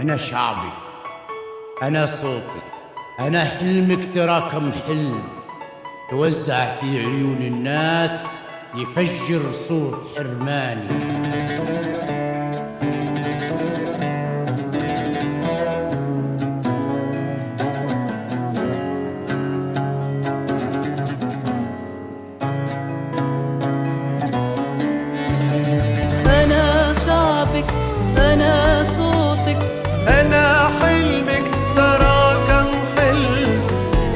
أنا شعبك، أنا صوتك، أنا حلمك تراكم حلم توزع في عيون الناس يفجر صوت حرماني. أنا شعبك، أنا صوتك، أنا حلمك تراكم حلم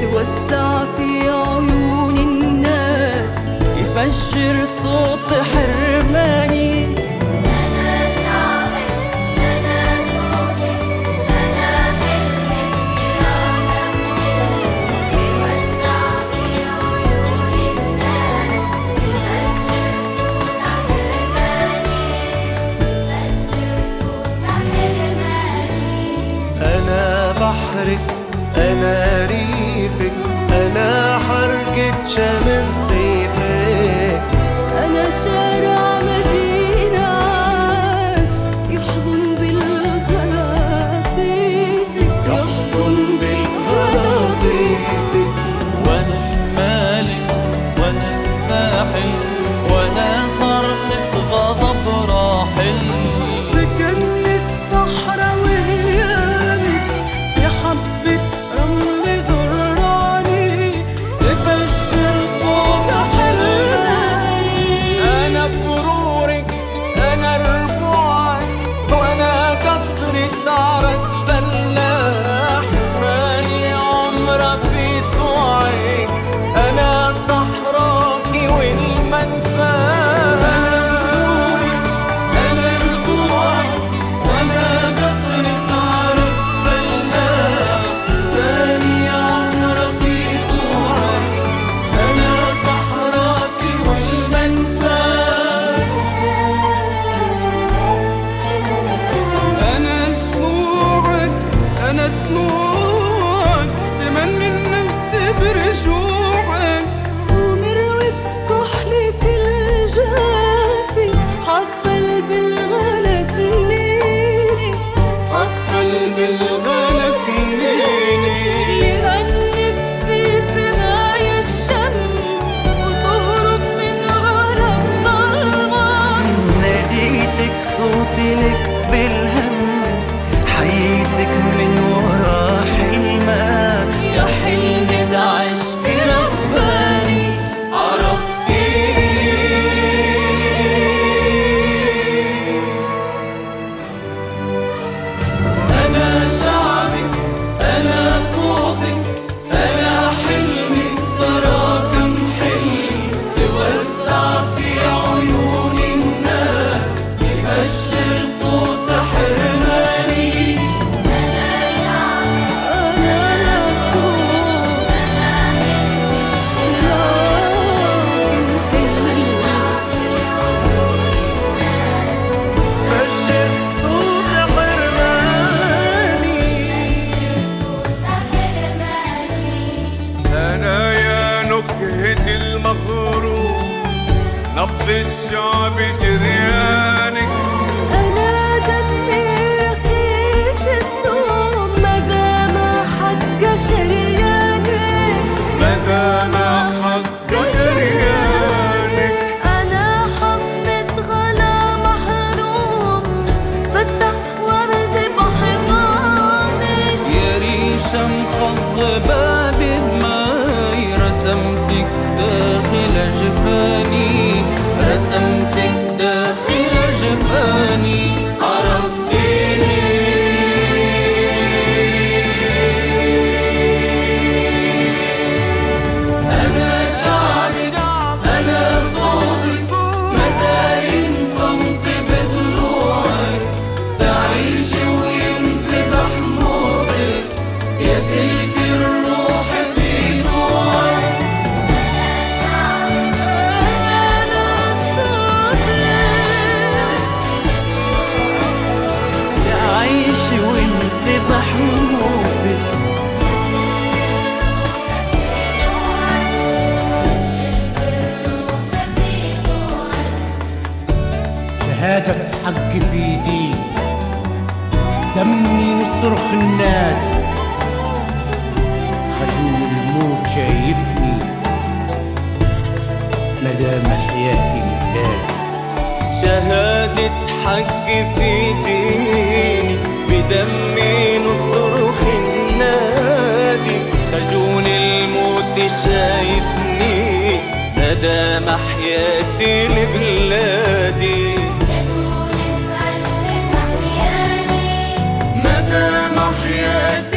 توسع في عيون الناس يفجر صوت حرماني. أنا شعبك، أنا صوتك، أنا حلمك تراكم حلم يوسع في عيون الناس يفجر صوت حرماني، يفجر صوت حرماني. أنا بحرك، أنا ريفك، أنا حركة شمس سيفك. أنا شارع مدينة عاش يحضن بالغلا ضيفك، يحضن بالغلا ضيفك. وأنا شمالك، وأنا الساحل، وأنا صرخة غضب راحل. سكنني الصحراء وهيامك في حبة رمل ذراني يفجر صوت حرماني. أنا بغرورك، أنا ربوعك، وأنا قطرة عرق فلاح مالي عمرها في طوعك. أنا صحراكي والمنفى. أنا ربوعك، وأنا قطرة عرق فلاح مالي عمرها في طوعك. أنا صحراكي والمنفى. أنا شموعك، أنا دموعك، تمني النفس برجوعك. ومروة كحلك الجافي حفل بالغلا سنيني، حفل بالغلا سنيني. لأنك في سمايا الشمس وتهرب من غرب ظلمة. ناديتك صوتي لك بالهمس، حييتك من ورا حلمك. يا حلم ده عشق رباني أنا شعبك، أنا صوتك، أنا حلمك تراكم حلم يوسع في عيون الناس يفجر صوت حرماني. أنا شعبك، أنا صوت لكن حلمي فجر صوت حرماني. أنا يا نكهة المغرور، نبض الشعب جريانك. أنا دمي رخيص السوم مدام حق شريانك، مدام حق شريانك. أنا حفنة غلا محروم فتح ورد بحضانك. يا ريشة مخضبة بدماي رسمتك داخل جفاني، رسمتك داخل جفاني. أنا شعبك، أنا صوتك، مداين صمت بضلوعك. تعيشي وينذبح موتك يا سلك الروح في ضوعك. أنا صوتك تعيشي وينذبح موتك. شهادة حق في دين بدمي نصرخ النادي، خجول الموت شايفني مدام حياتي لبلادي. شهادة حق في ديني بدمي نصرخ النادي، خجول الموت شايفني مدام حياتي لبلادي. يا تونس أشرق أحياني مدام حياتي